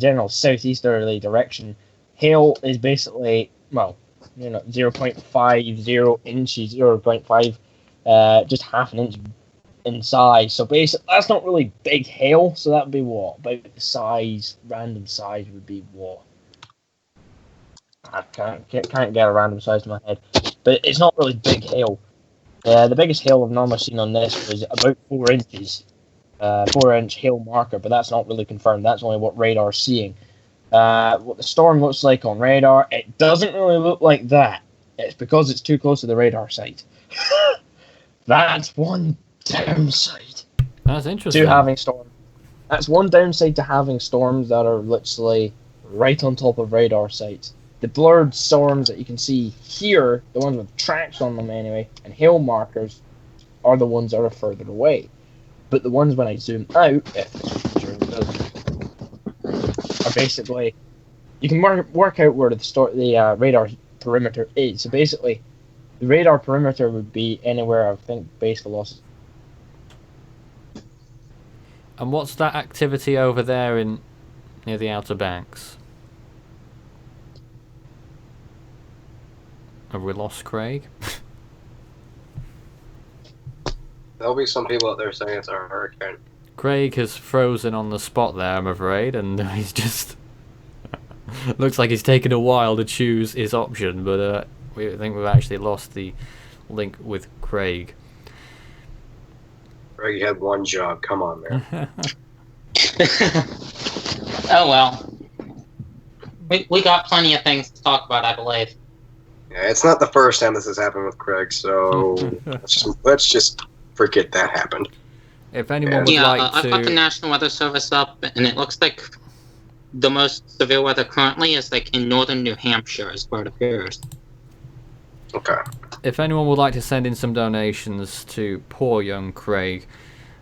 general southeasterly direction. Hail is basically, 0.50 inches, 0.5, just half an inch in size. So basically, that's not really big hail. So that would be what? About the size, random size would be what? I can't get a random size in my head. But it's not really big hail. The biggest hail I've normally seen on this was about 4 inches. 4-inch hail marker, but that's not really confirmed. That's only what radar's seeing. What the storm looks like on radar, it doesn't really look like that. It's because it's too close to the radar site. That's one downside That's interesting. to having storms. That's one downside to having storms that are literally right on top of radar sites. The blurred storms that you can see here, the ones with tracks on them anyway, and hail markers, are the ones that are further away. But the ones when I zoom out, if this picture does, are basically, you can work out where the radar perimeter is. So basically, the radar perimeter would be anywhere, I think, base velocity. And what's that activity over there near the Outer Banks? Have we lost Craig? There'll be some people out there saying it's a hurricane. Craig has frozen on the spot there, I'm afraid, and he's just... looks like he's taken a while to choose his option, but I think we've actually lost the link with Craig. Craig, you had one job. Come on, man. Oh well. We got plenty of things to talk about, I believe. Yeah, it's not the first time this has happened with Craig, so let's just forget that happened. If anyone would Yeah, like I've got the to... National Weather Service up, and it looks like the most severe weather currently is like in northern New Hampshire, is where it appears. Okay. If anyone would like to send in some donations to poor young Craig,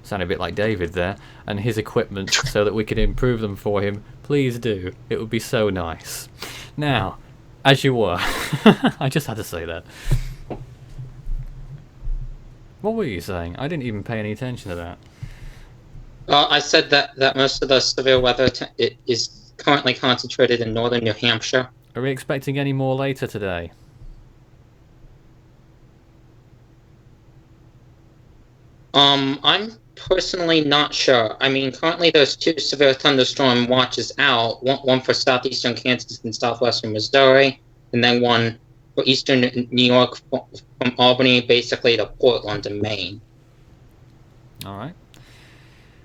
sounded a bit like David there, and his equipment so that we can improve them for him, please do. It would be so nice. Now, as you were, I just had to say that. What were you saying? I didn't even pay any attention to that. I said that most of the severe weather is currently concentrated in northern New Hampshire. Are we expecting any more later today? I'm personally not sure. I mean, currently there's 2 severe thunderstorm watches out. One for southeastern Kansas and southwestern Missouri, and then one for eastern New York from Albany, basically to Portland and Maine. All right.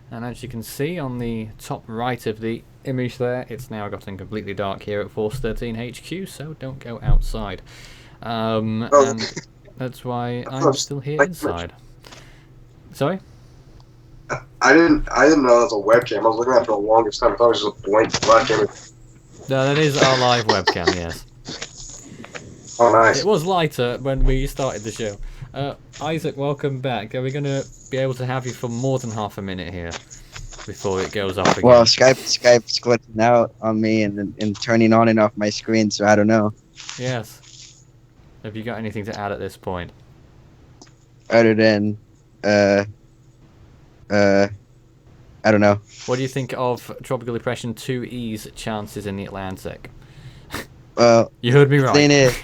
And as you can see on the top right of the image there, it's now gotten completely dark here at Force 13 HQ, so don't go outside. And that's why I'm still here inside. Sorry? I didn't know that was a webcam. I was looking at it for the longest time. I thought it was just a blank black image. No, that is our live webcam, yes. Oh, nice. It was lighter when we started the show. Isaac, welcome back. Are we going to be able to have you for more than half a minute here before it goes off again? Well, Skype's glitching out on me and turning on and off my screen, so I don't know. Yes. Have you got anything to add at this point? Other than, I don't know. What do you think of Tropical Depression 2E's chances in the Atlantic? Well, You heard me right. thing is,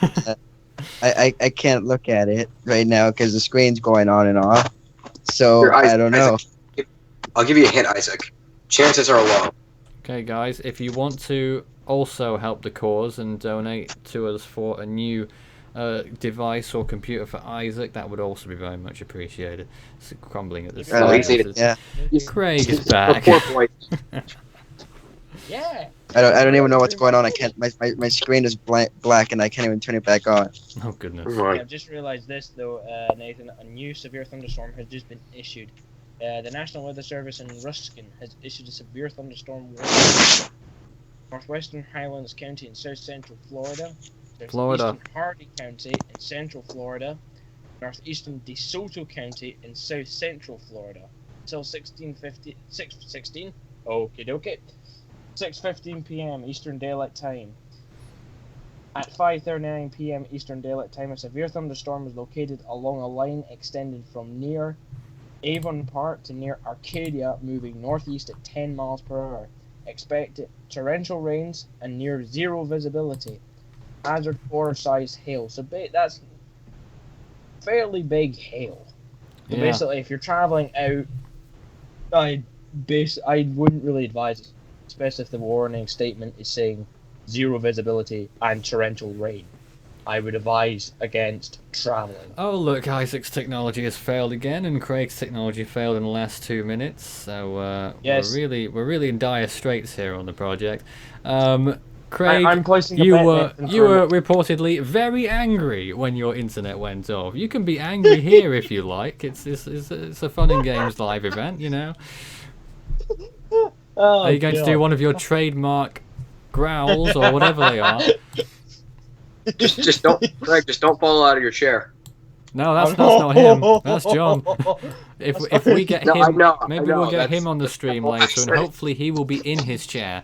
I can't look at it right now because the screen's going on and off. So Here, I don't know. Isaac, I'll give you a hint, Isaac. Chances are low. Okay, guys, if you want to also help the cause and donate to us for a new device or computer for Isaac, that would also be very much appreciated. It's crumbling at the side. Yeah. Craig is back. Poor boy. Yeah. I don't even know what's going on. I can't. My screen is black and I can't even turn it back on. Oh goodness. Right. I've just realised this though, Nathan. A new severe thunderstorm has just been issued. The National Weather Service in Ruskin has issued a severe thunderstorm warning. Northwestern Highlands County in south central Florida. Florida. Eastern Hardy County in central Florida. Northeastern DeSoto County in south central Florida. Until 6:15 p.m. Eastern Daylight Time. At 5:39 p.m. Eastern Daylight Time, a severe thunderstorm is located along a line extending from near Avon Park to near Arcadia, moving northeast at 10 miles per hour. Expect torrential rains and near zero visibility. Hazard 4 size hail. So that's fairly big hail. So Yeah. basically, if you're traveling out, I wouldn't really advise it, especially if the warning statement is saying zero visibility and torrential rain. I would advise against traveling. Oh look, Isaac's technology has failed again, and Craig's technology failed in the last 2 minutes. So Yes. we're really in dire straits here on the project. Craig, I'm placing a you bet, were Nathan, you were reportedly very angry when your internet went off. You can be angry here if you like. It's a fun and games live event, you know. Oh, Are you going to do one of your trademark growls or whatever they are? Just don't, Greg. Just don't fall out of your chair. No, that's not him. That's John. If we get No, him, I know, maybe I know, we'll get that's- him on the stream later, and hopefully he will be in his chair.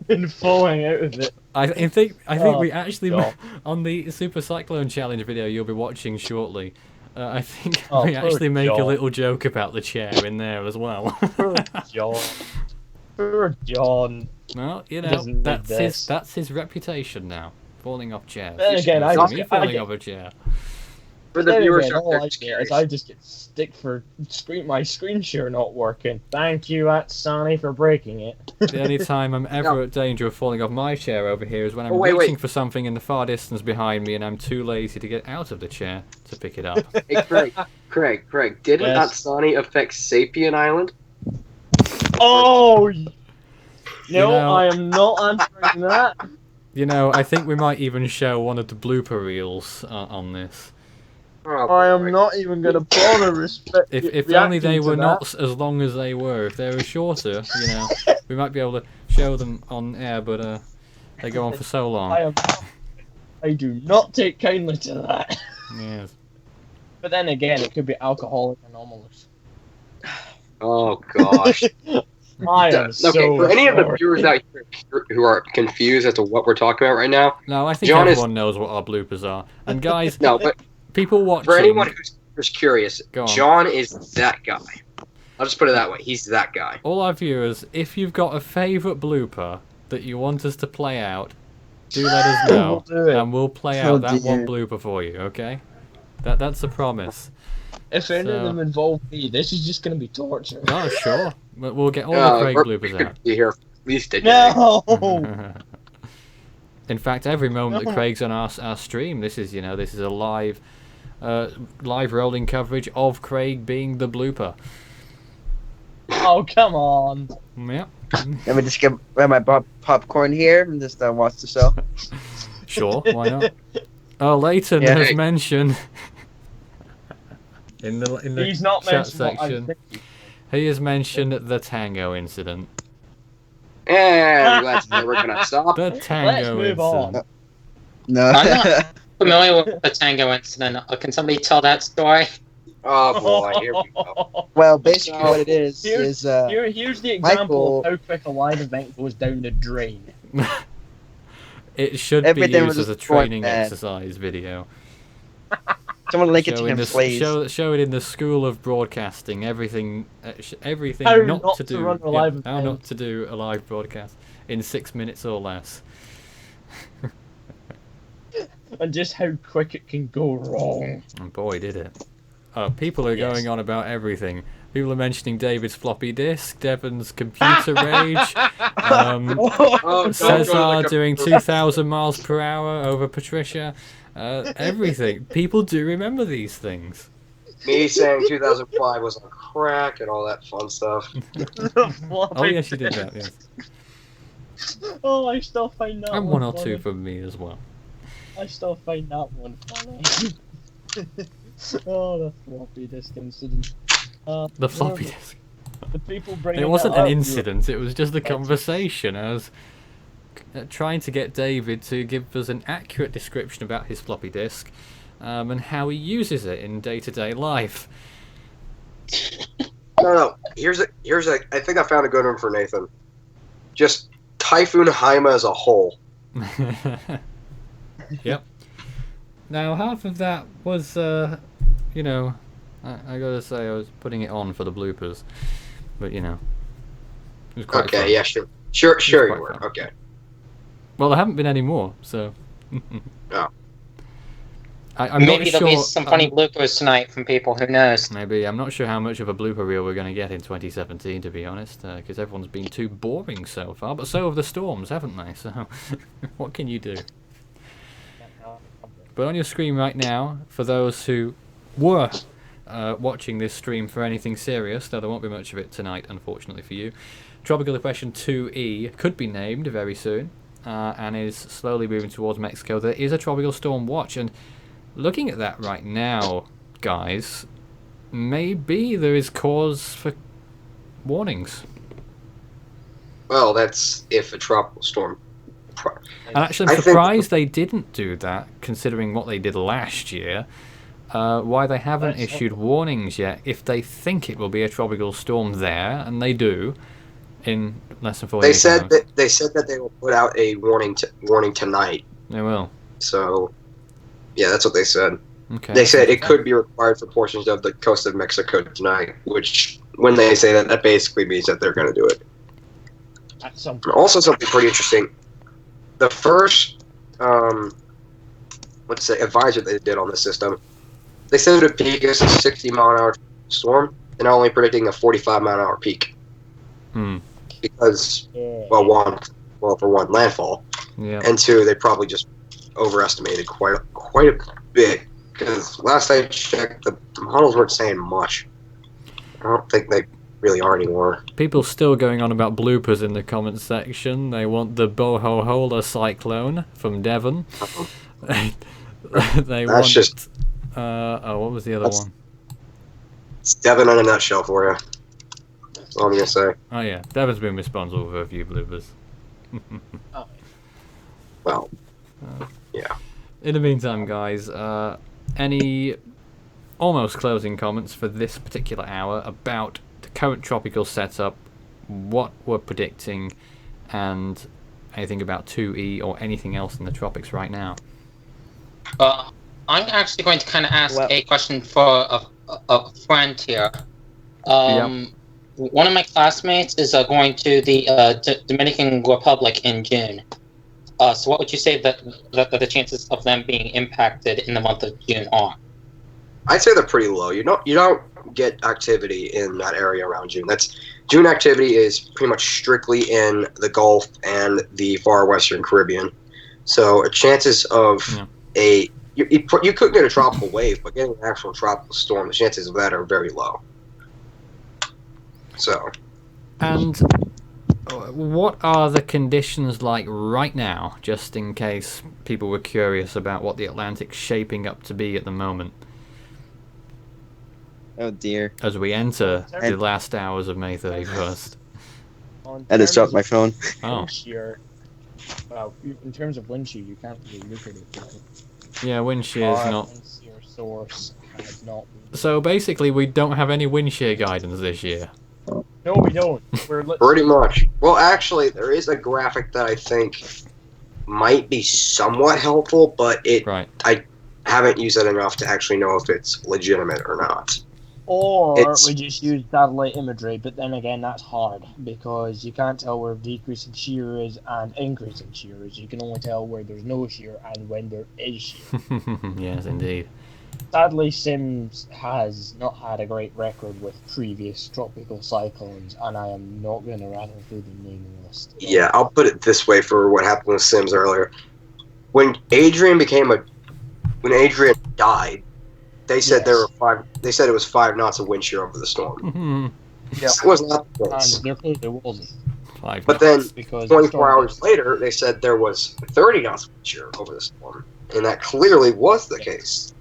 been falling out of it. I think we Oh, actually God. on the Super Cyclone Challenge video you'll be watching shortly. I think Oh, we poor actually make a John. little joke about the chair in there as well. Poor John. Poor John. Well, you He know, doesn't need that's this. his reputation now. Falling off chairs. Then again, It's I me just- falling off a chair. For the Then viewers again, out all there, I just get is curious. I just get stick for my screen share not working. Thank you, at Sonny, for breaking it. The only time I'm ever at danger of falling off my chair over here is when I'm Oh, wait, reaching wait. for something in the far distance behind me and I'm too lazy to get out of the chair to pick it up. Hey, Craig, didn't Yes. Atsani affect Sapien Island? Oh! No, You know- I am not answering that. You know, I think we might even show one of the blooper reels on this. Oh, I am boy. not even going to bother respect. If only they were not as long as they were. If they were shorter, you know, we might be able to show them on air, but they go on for so long. I do not take kindly to that. Yes. But then again, it could be alcoholic anomalous. Oh gosh. I am Okay, so for any of the sorry. viewers out here who are confused as to what we're talking about right now, No, I think John is- everyone knows what our bloopers are. And guys, no, but people watching. for anyone just curious. Go on. John is that guy. I'll just put it that way. He's that guy. All our viewers, if you've got a favourite blooper that you want us to play out, do let us know, We'll do it. and we'll play Oh, out that one dear. blooper for you. Okay? That's a promise. If any of So- them involve me, this is just going to be torture. Oh, sure. We'll get all the Craig we bloopers could out. be here for at least a day. No! In fact, every moment that No. Craig's on our stream, this is a live rolling coverage of Craig being the blooper. Oh, come on. Yeah, Let me just get my popcorn here and just watch the show. sure, why not? Oh, Leighton Yeah. has mentioned in the He's not chat mentioned what I section. think. He has mentioned the Tango incident. And that's never gonna stop. The Tango move incident. on. No. I'm not familiar with the Tango incident. Can somebody tell that story? Oh boy, here we go. Well, basically what it is Here's the example of how quick a live event goes down the drain. It should Everything be was used as a destroyed, training man. exercise video. someone link it Show to in him, the, please. show it in the school of broadcasting. Everything How not, not to to do. run a live how event. not to do a live broadcast in 6 minutes or less. And just how quick it can go wrong. And boy, did it. People are Yes. going on about everything. People are mentioning David's floppy disk, Devon's computer rage, Oh, don't Cesar go to the doing computer. 2,000 miles per hour over Patricia. Everything. People do remember these things. Me saying 2005 was on crack and all that fun stuff. Oh, yes, you did that, yes. Oh, I still find that And one one or funny. two from me as well. I still find that one funny. Oh, the floppy disk incident. The floppy yeah, disk. The people bringing It wasn't that an up, incident, it was just a conversation. I was trying to get David to give us an accurate description about his floppy disk and how he uses it in day-to-day life. No. Here's a. I think I found a good one for Nathan. Just Typhoon Haima as a whole. Yep. Now, half of that was, I gotta say, I was putting it on for the bloopers. But, it was quite Okay, fun. yeah, sure quite you were. fun. Okay. Well, there haven't been any more, so... Oh. I'm Maybe not there'll be sure. some funny bloopers tonight from people. Who knows? Maybe. I'm not sure how much of a blooper reel we're going to get in 2017, to be honest, because everyone's been too boring so far. But so have the Storms, haven't they? So, what can you do? But on your screen right now, for those who were watching this stream for anything serious, though there won't be much of it tonight, unfortunately for you, Tropical Depression 2E could be named very soon, and is slowly moving towards Mexico. There is a tropical storm watch, and looking at that right now, guys, maybe there is cause for warnings. Well, that's if a tropical storm. And actually, I I'm think- surprised they didn't do that, considering what they did last year. Why they haven't Let's issued warnings yet, if they think it will be a tropical storm there, and they do, in less than 48 They said hours. that they will put out a warning tonight. They will. So, yeah, that's what they said. Okay. They said it could be required for portions of the coast of Mexico tonight, which, when they say that, that basically means that they're going to do it. At some Also, something pretty interesting. The first, advisor they did on the system, they said it would peak as a 60-mile-an-hour storm, and only predicting a 45-mile-an-hour peak. Because, yeah. for one, landfall, Yeah. and two, they probably just overestimated quite a bit. Because last I checked, the models weren't saying much. I don't think they really are anymore. People still going on about bloopers in the comments section. They want the Bohohola cyclone from Devon. They That's want. just- what was the other That's- one? It's Devin in a nutshell for you. That's all I'm going to say. Oh yeah, Devon's been responsible for a few bloopers. Well, In the meantime, guys, any almost closing comments for this particular hour about the current tropical setup, what we're predicting, and anything about 2E or anything else in the tropics right now? I'm actually going to kind of ask Well- a question for a friend here. One of my classmates is going to the Dominican Republic in June. So what would you say that the chances of them being impacted in the month of June are? I'd say they're pretty low. You don't get activity in that area around June. June activity is pretty much strictly in the Gulf and the far Western Caribbean. So chances of you could get a tropical wave, but getting an actual tropical storm, the chances of that are very low. So. And what are the conditions like right now, just in case people were curious about what the Atlantic's shaping up to be at the moment? Oh dear. As we enter the last hours of May 31st. I just dropped my phone. Oh. Wind shear, well, in terms of wind shear, you can't really look at it. Yeah, wind shear's Our not... wind shear source has not been... So basically, we don't have any wind shear guidance this year. No, we don't. We're Pretty much. Well, actually, there is a graphic that I think might be somewhat helpful, but Right. I haven't used it enough to actually know if it's legitimate or not. Or It's- we just use satellite imagery, but then again, that's hard because you can't tell where decreasing shear is and increasing shear is. You can only tell where there's no shear and when there is shear. Yes, indeed. Sadly, Sims has not had a great record with previous tropical cyclones, and I am not going to rattle through the naming list. Yeah, I'll put it this way for what happened with Sims earlier. When Adrian died, they said They said it was 5 knots of wind shear over the storm. Yeah. That was not the case. And there clearly wasn't. 5 But then, Because 24 hours later, they said there was 30 knots of wind shear over the storm, and that clearly was the case.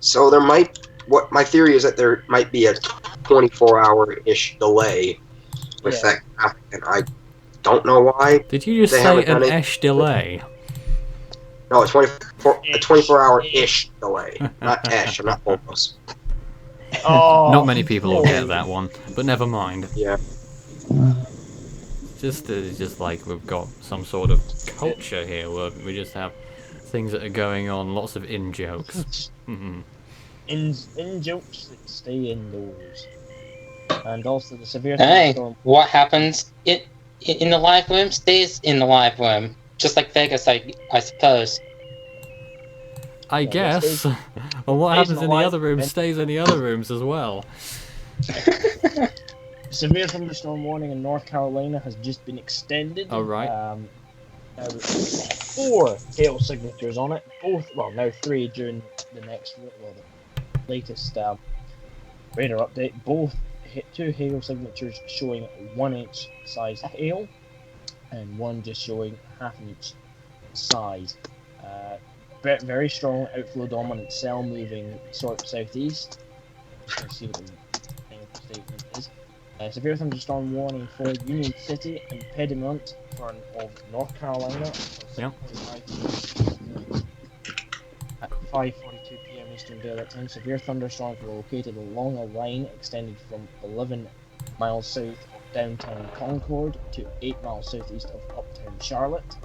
So there might. What my theory is that there might be a 24-hour-ish delay with that graphic, and I don't know why. Did you just They say haven't an done it. esh delay? No, a 24-hour-ish delay, not esh. I'm not almost. Oh, Not many people will get that one, but never mind. Yeah. Just like we've got some sort of culture here where we just have things that are going on, lots of in-jokes. in jokes that stay indoors. And also the severe Hey, thunderstorm. what happens in the live room stays in the live room, just like Vegas, I suppose. I Yeah, guess. Well, what stays happens in in the the light other rooms room. stays in the other rooms as well. Severe thunderstorm warning in North Carolina has just been extended. Oh, right. Now there's 4 hail signatures on it. Now 3 during the latest radar update. Both 2 hail signatures showing 1-inch size hail, and 1 just showing 1/2 inch size. Very strong outflow dominant cell moving sort of southeast. Just going to see what the statement is. Severe thunderstorm warning for Union City and Piedmont of North Carolina. Yeah. At 5:42 p.m. Eastern Daylight Time, severe thunderstorms were located along a line extending from 11 miles south of downtown Concord to 8 miles southeast of uptown Charlotte.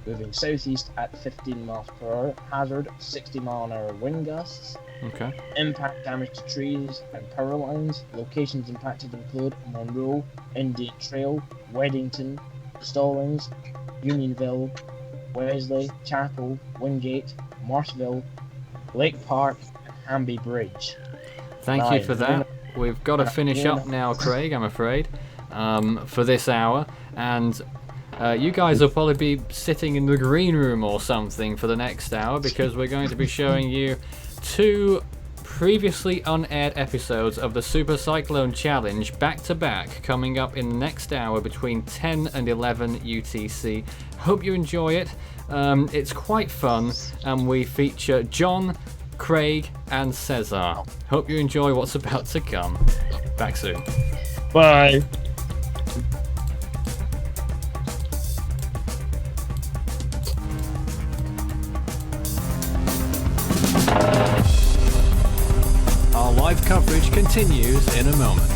Moving southeast at 15 miles per hour, hazard 60-mile-an-hour wind gusts. Okay. Impact damage to trees and power lines. Locations impacted include Monroe, Indian Trail, Weddington, Stallings, Unionville, Wesley, Chapel, Wingate, Marshville, Lake Park, and Hamby Bridge. Thank you for that. We've got to finish up now, Craig, I'm afraid, for this hour. And you guys will probably be sitting in the green room or something for the next hour, because we're going to be showing you 2 previously unaired episodes of the Super Cyclone Challenge back to back, coming up in the next hour between 10 and 11 UTC. Hope you enjoy it. It's quite fun, and we feature John, Craig, and Cesar. Hope you enjoy what's about to come. Back soon. Bye. Our live coverage continues in a moment.